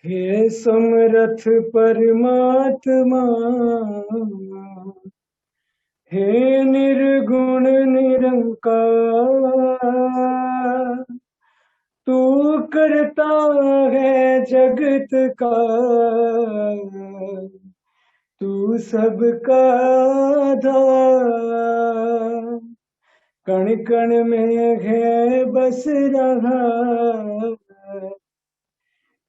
हे समरथ परमात्मा, हे निर्गुण निरंकार, तू करता है जगत का, तू सबका आधार। कण कण में है बस रहा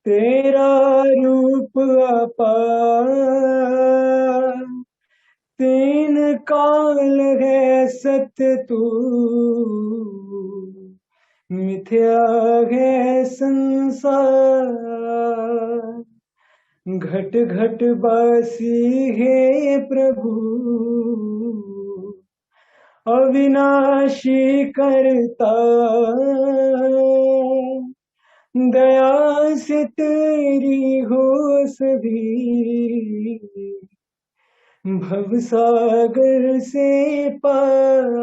तेरा रूप अपार। तीन काल है सत्य तू, मिथ्या है संसार। घट घट बासी है प्रभु, अविनाशी करता। दया से तेरी हो सभी, भवसागर से पार।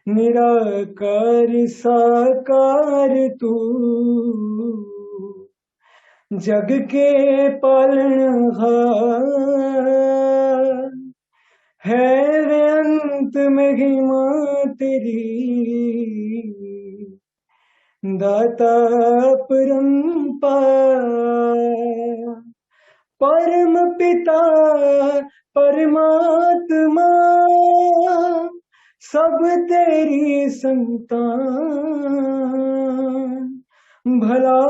निराकार साकार तू, जग के पालनहार। है वे अंत महिमा तेरी, दाता परम्पार। परम पिता परमात्मा, सब तेरी संतान। भला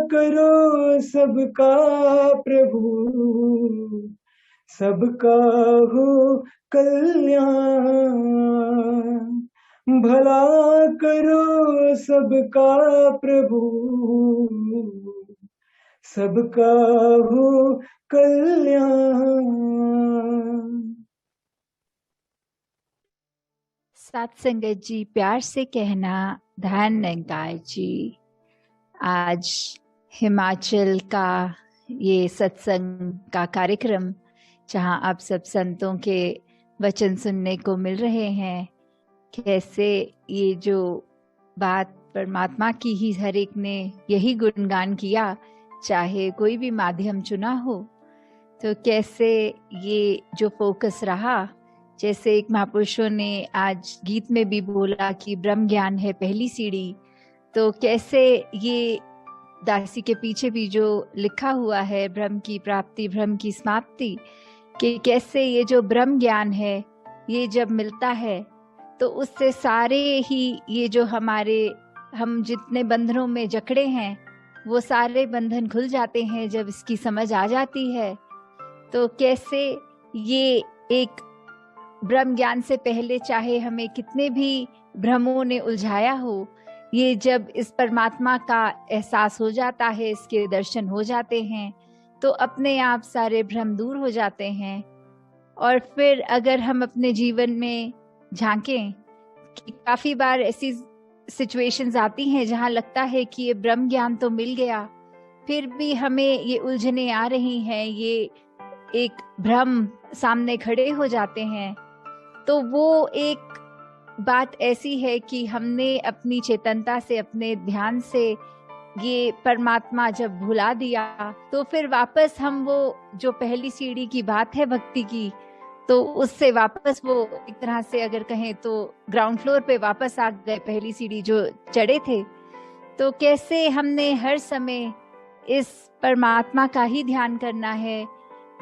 करो सबका प्रभु, सबका हो कल्याण। भला करो सबका प्रभु, सबका हो कल्याण। साथ संगत जी, प्यार से कहना ध्यान नंगाय जी। आज हिमाचल का ये सत्संग का कार्यक्रम, जहां आप सब संतों के वचन सुनने को मिल रहे हैं, कैसे ये जो बात परमात्मा की ही हर एक ने यही गुणगान किया, चाहे कोई भी माध्यम चुना हो, तो कैसे ये जो फोकस रहा, जैसे एक महापुरुषों ने आज गीत में भी बोला कि ब्रह्म ज्ञान है पहली सीढ़ी, तो कैसे ये दासी के पीछे भी जो लिखा हुआ है, ब्रह्म की प्राप्ति ब्रह्म की समाप्ति, कि कैसे ये जो ब्रह्म ज्ञान है ये जब मिलता है तो उससे सारे ही ये जो हम जितने बंधनों में जकड़े हैं वो सारे बंधन खुल जाते हैं जब इसकी समझ आ जाती है। तो कैसे ये एक ब्रह्म ज्ञान से पहले चाहे हमें कितने भी भ्रमों ने उलझाया हो, ये जब इस परमात्मा का एहसास हो जाता है, इसके दर्शन हो जाते हैं, तो अपने आप सारे भ्रम दूर हो जाते हैं। और फिर अगर हम अपने जीवन में झांकें कि काफी बार ऐसी सिचुएशंस आती हैं जहां लगता है कि ये ब्रह्म ज्ञान तो मिल गया, फिर भी हमें ये उलझने आ रही हैं, ये एक भ्रम सामने खड़े हो जाते हैं। तो वो एक बात ऐसी है कि हमने अपनी चेतनता से, अपने ध्यान से ये परमात्मा जब भुला दिया, तो फिर वापस हम वो जो पहली सीढ़ी की बात है भक्ति की, तो उससे वापस वो एक तरह से अगर कहें तो ग्राउंड फ्लोर पे वापस आ गए, पहली सीढ़ी जो चढ़े थे। तो कैसे हमने हर समय इस परमात्मा का ही ध्यान करना है,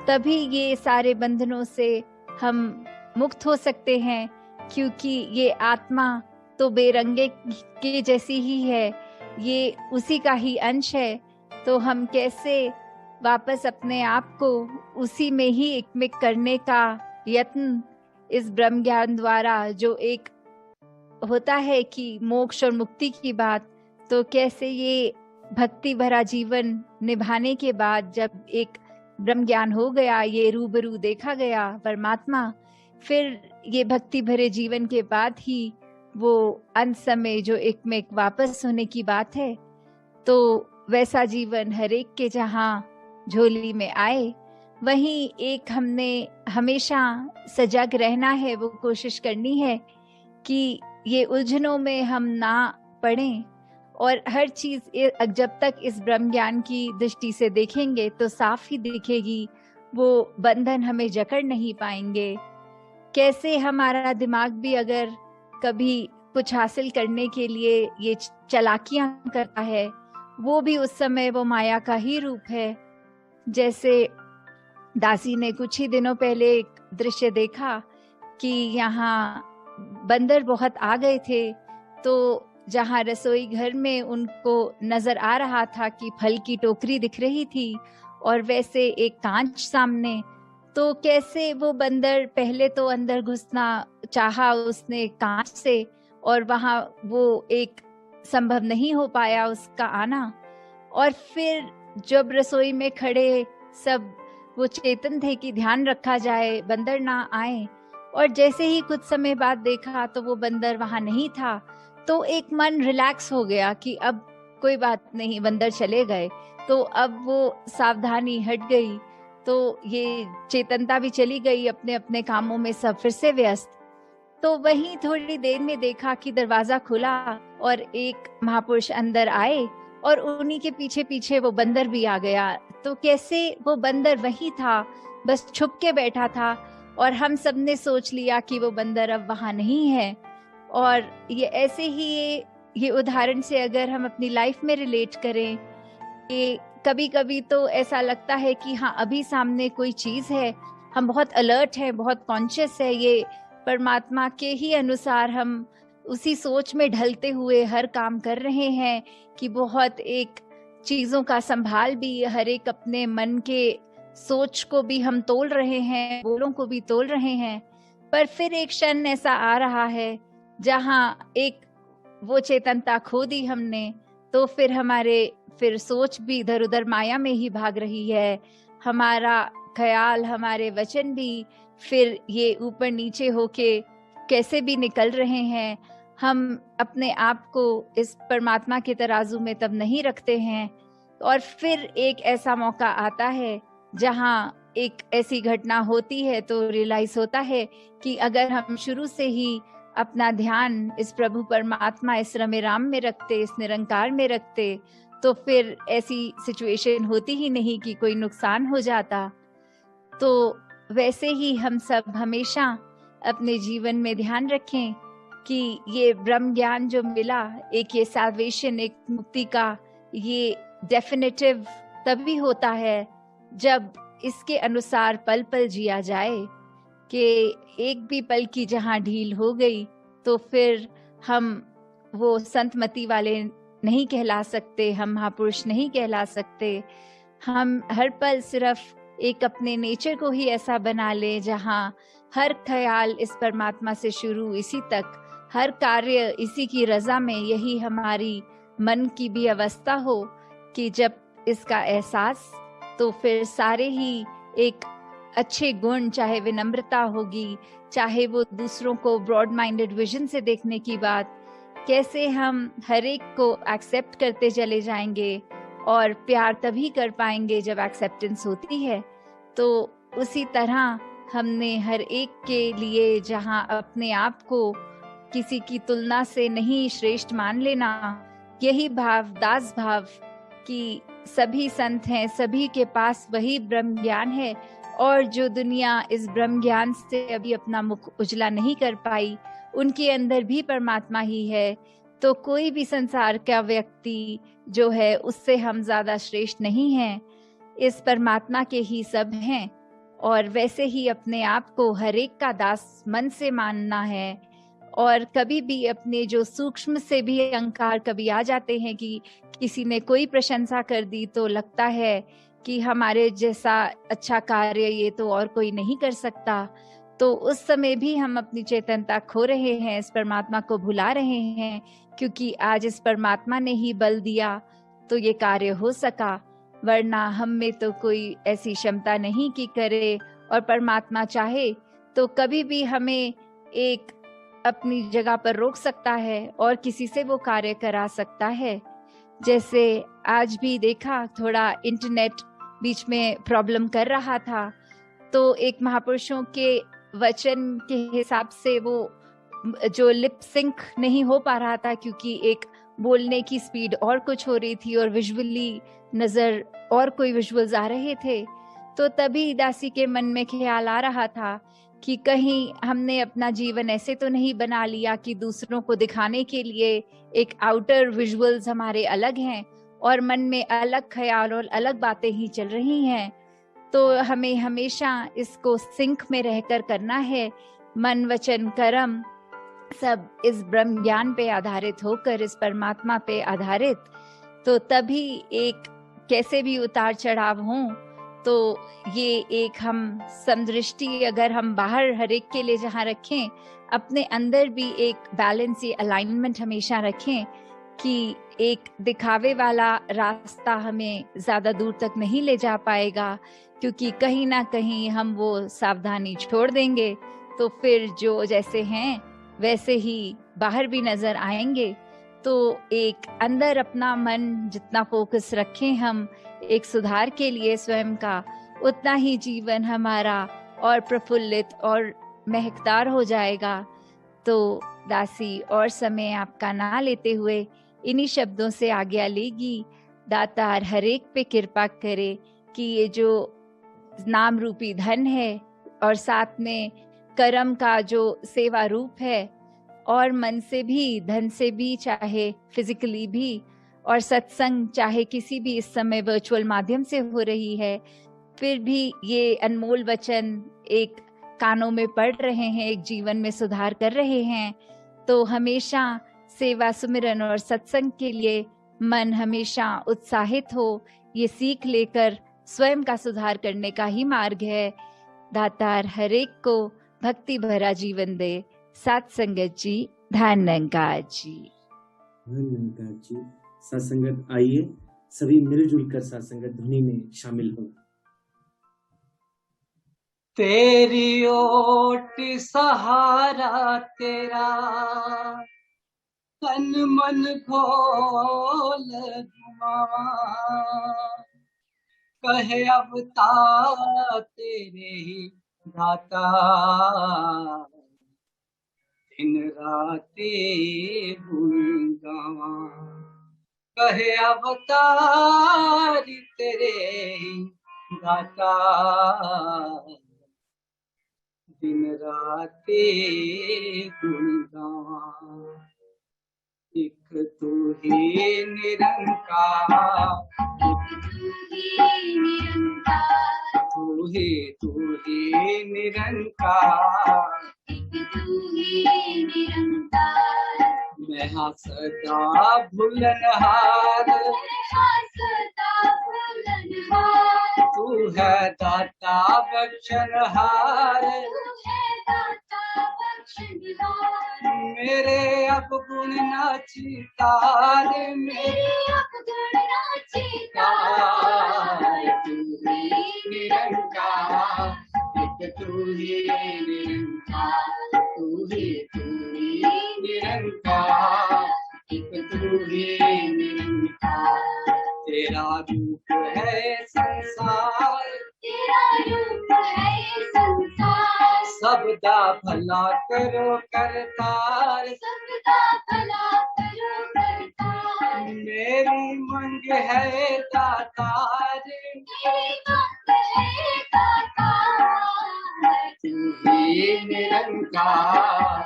तभी ये सारे बंधनों से हम मुक्त हो सकते हैं, क्योंकि ये आत्मा तो बेरंगे के जैसी ही है, ये उसी का ही अंश है। तो हम कैसे वापस अपने आप को उसी में ही एकमिक करने का यत्न इस ब्रह्म ज्ञान द्वारा, जो एक होता है कि मोक्ष और मुक्ति की बात, तो कैसे ये भक्ति भरा जीवन निभाने के बाद जब एक ब्रह्म ज्ञान हो गया, ये रूबरू देखा गया परमात्मा, फिर ये भक्ति भरे जीवन के बाद ही वो अंत समय जो एक में एक वापस होने की बात है, तो वैसा जीवन हर एक के जहां झोली में आए, वहीं एक हमने हमेशा सजग रहना है, वो कोशिश करनी है कि ये उलझनों में हम ना पड़ें और हर चीज जब तक इस ब्रह्म ज्ञान की दृष्टि से देखेंगे तो साफ ही दिखेगी, वो बंधन हमें जकड़ नहीं पाएंगे। कैसे हमारा दिमाग भी अगर कभी कुछ हासिल करने के लिए ये चालाकियां करता है, वो भी उस समय वो माया का ही रूप है। जैसे दासी ने कुछ ही दिनों पहले एक दृश्य देखा कि यहाँ बंदर बहुत आ गए थे, तो जहाँ रसोई घर में उनको नजर आ रहा था कि फल की टोकरी दिख रही थी और वैसे एक कांच सामने, तो कैसे वो बंदर पहले तो अंदर घुसना चाहा उसने कांच से, और वहां वो एक संभव नहीं हो पाया उसका आना। और फिर जब रसोई में खड़े सब वो चेतन थे कि ध्यान रखा जाए बंदर ना आए, और जैसे ही कुछ समय बाद देखा तो वो बंदर वहां नहीं था, तो एक मन रिलैक्स हो गया कि अब कोई बात नहीं, बंदर चले गए, तो अब वो सावधानी हट गई, तो ये चेतनता भी चली गई अपने अपने कामों में, सब फिर से व्यस्त। तो वहीं थोड़ी देर में देखा कि दरवाजा खुला और एक महापुरुष अंदर आए और उन्हीं के पीछे पीछे वो बंदर भी आ गया। तो कैसे वो बंदर वही था, बस छुप के बैठा था, और हम सब ने सोच लिया कि वो बंदर अब वहां नहीं है। और ये ऐसे ही ये उदाहरण से अगर हम अपनी लाइफ में रिलेट करें कि कभी कभी तो ऐसा लगता है कि हाँ अभी सामने कोई चीज है, हम बहुत अलर्ट है, बहुत कॉन्शियस है, ये परमात्मा के ही अनुसार हम उसी सोच में ढलते हुए हर काम कर रहे हैं कि बहुत एक चीजों का संभाल भी, हर एक अपने मन के सोच को भी हम तोल रहे हैं, बोलों को भी तोल रहे हैं। पर फिर एक क्षण ऐसा आ रहा है जहाँ एक वो चेतनता खो दी हमने, तो फिर हमारे सोच भी इधर उधर माया में ही भाग रही है, हमारा ख्याल, हमारे वचन भी फिर ये ऊपर नीचे होके कैसे भी निकल रहे हैं। हम अपने आप को इस परमात्मा के तराजू में तब नहीं रखते हैं। और फिर एक ऐसा मौका आता है जहाँ एक ऐसी घटना होती है तो रियलाइज होता है कि अगर हम शुरू से ही अपना ध्यान इस प्रभु परमात्मा, इस रमे राम में रखते, इस निरंकार में रखते, तो फिर ऐसी सिचुएशन होती ही नहीं कि कोई नुकसान हो जाता। तो वैसे ही हम सब हमेशा अपने जीवन में ध्यान रखें कि ये ब्रह्म ज्ञान जो मिला, एक ये सैल्वेशन, एक मुक्ति का ये डेफिनेटिव तभी होता है जब इसके अनुसार पल पल जिया जाए, कि एक भी पल की जहाँ ढील हो गई तो फिर हम वो संतमति वाले नहीं कहला सकते, हम महापुरुष नहीं कहला सकते। हम हर पल सिर्फ एक अपने नेचर को ही ऐसा बना ले जहाँ हर ख्याल इस परमात्मा से शुरू इसी तक, हर कार्य इसी की रजा में, यही हमारी मन की भी अवस्था हो कि जब इसका एहसास, तो फिर सारे ही एक अच्छे गुण, चाहे विनम्रता होगी, चाहे वो दूसरों को ब्रॉड माइंडेड विजन से देखने की बात, कैसे हम हर एक को एक्सेप्ट करते चले जाएंगे और प्यार तभी कर पाएंगे जब एक्सेप्टेंस होती है। तो उसी तरह हमने हर एक के लिए जहां अपने आप को किसी की तुलना से नहीं श्रेष्ठ मान लेना, यही भाव, दास भाव कि सभी संत हैं, सभी के पास वही ब्रह्म ज्ञान है, और जो दुनिया इस ब्रह्म ज्ञान से अभी अपना मुख उजला नहीं कर पाई, उनके अंदर भी परमात्मा ही है। तो कोई भी संसार का व्यक्ति जो है उससे हम ज्यादा श्रेष्ठ नहीं हैं, इस परमात्मा के ही सब हैं। और वैसे ही अपने आप को हर एक का दास मन से मानना है। और कभी भी अपने जो सूक्ष्म से भी अहंकार कभी आ जाते हैं कि किसी ने कोई प्रशंसा कर दी तो लगता है कि हमारे जैसा अच्छा कार्य ये तो और कोई नहीं कर सकता, तो उस समय भी हम अपनी चेतनता खो रहे हैं, इस परमात्मा को भुला रहे हैं, क्योंकि आज इस परमात्मा ने ही बल दिया तो ये कार्य हो सका, वरना हम में तो कोई ऐसी क्षमता नहीं कि करे। और परमात्मा चाहे तो कभी भी हमें एक अपनी जगह पर रोक सकता है और किसी से वो कार्य करा सकता है। जैसे आज भी देखा, थोड़ा इंटरनेट बीच में प्रॉब्लम कर रहा था, तो एक महापुरुषों के वचन के हिसाब से वो जो लिप सिंक नहीं हो पा रहा था, क्योंकि एक बोलने की स्पीड और कुछ हो रही थी और विजुअली नजर और कोई विजुअल्स आ रहे थे। तो तभी दासी के मन में ख्याल आ रहा था कि कहीं हमने अपना जीवन ऐसे तो नहीं बना लिया कि दूसरों को दिखाने के लिए एक आउटर विजुअल्स हमारे अलग हैं और मन में अलग ख्याल और अलग बातें ही चल रही हैं। तो हमें हमेशा इसको सिंक में रहकर करना है। मन वचन कर्म सब इस ब्रह्म ज्ञान पे आधारित होकर, इस परमात्मा पे आधारित, तो तभी एक कैसे भी उतार चढ़ाव हों तो ये एक हम समदृष्टि अगर हम बाहर हर एक के लिए जहाँ रखें, अपने अंदर भी एक बैलेंस, ये अलाइनमेंट हमेशा रखें कि एक दिखावे वाला रास्ता हमें ज्यादा दूर तक नहीं ले जा पाएगा, क्योंकि कहीं ना कहीं हम वो सावधानी छोड़ देंगे तो फिर जो जैसे हैं वैसे ही बाहर भी नजर आएंगे। तो एक अंदर अपना मन जितना फोकस रखें हम एक सुधार के लिए स्वयं का, उतना ही जीवन हमारा और प्रफुल्लित और महकदार हो जाएगा। तो दासी और समय आपका ना लेते हुए इन्हीं शब्दों से आज्ञा लेगी। दातार हर एक पे कृपा करे कि ये जो नाम रूपी धन है और साथ में कर्म का जो सेवा रूप है, और मन से भी, धन से भी, चाहे फिजिकली भी, और सत्संग चाहे किसी भी इस समय वर्चुअल माध्यम से हो रही है, फिर भी ये अनमोल वचन एक कानों में पड़ रहे हैं, एक जीवन में सुधार कर रहे हैं। तो हमेशा सेवा, सुमिरन और सत्संग के लिए मन हमेशा उत्साहित हो, ये सीख लेकर स्वयं का सुधार करने का ही मार्ग है। दातार हरेक को भक्ति भरा जीवन दे। सात संगत जी, ध्यान निरंकार जी। ध्यान निरंकार जी। सात संगत आइए सभी मिलजुल कर सात संगत ध्वनि में शामिल हो। तेरी ओट सहारा तेरा, तन मन खोल घुमावा, कहे अवतार तेरे ही दाता, दिन राते गुण गावा, कहे अवतार तेरे ही दाता, दिन राते गुण गावा। एक तू ही निरंकार, तू ही निरंकार, मैं हाँ सदा भूलनहार, तू है दाता बख्शनहार, मेरे अपगुण नाची तार, मेरे अपगुण नाची तार, तू ही निरंकार, एक तू ही निरंकार, तू ही निरंकार, एक तू ही निरंकार। तेरा रूप है संसार, तेरा रूप है संसार, सबदा भला करो करतार, सबदा भला करो करतार, मेरी मंग है दातार, मेरी मंग है दातार, तू ही निरंकार,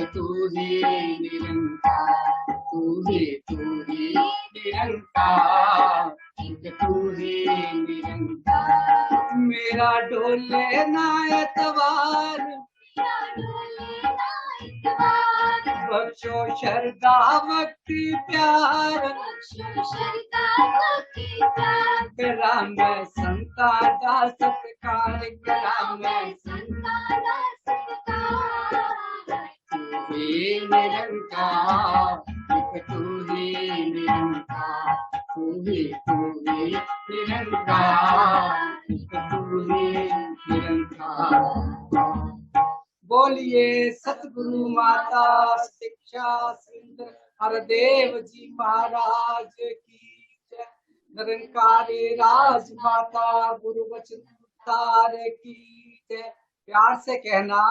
तू ही निरंकार, तू ही निरंकार, तू ही निरंकार। मेरा डोले ना एतवार, बख्शो श्रद्धा भक्ति प्यार, करा मैं संता दा सत्कार, करा मैं संता दा सत्कार, तू ही निरंकार, तू ही निरंकार, तू ही निरंकार, तू ही निरंकार। बोलिए सतगुरु माता शिक्षा सिंह हरदेव जी महाराज की जय। निरंकारी राज माता गुरु वचन तार की जय। प्यार से कहना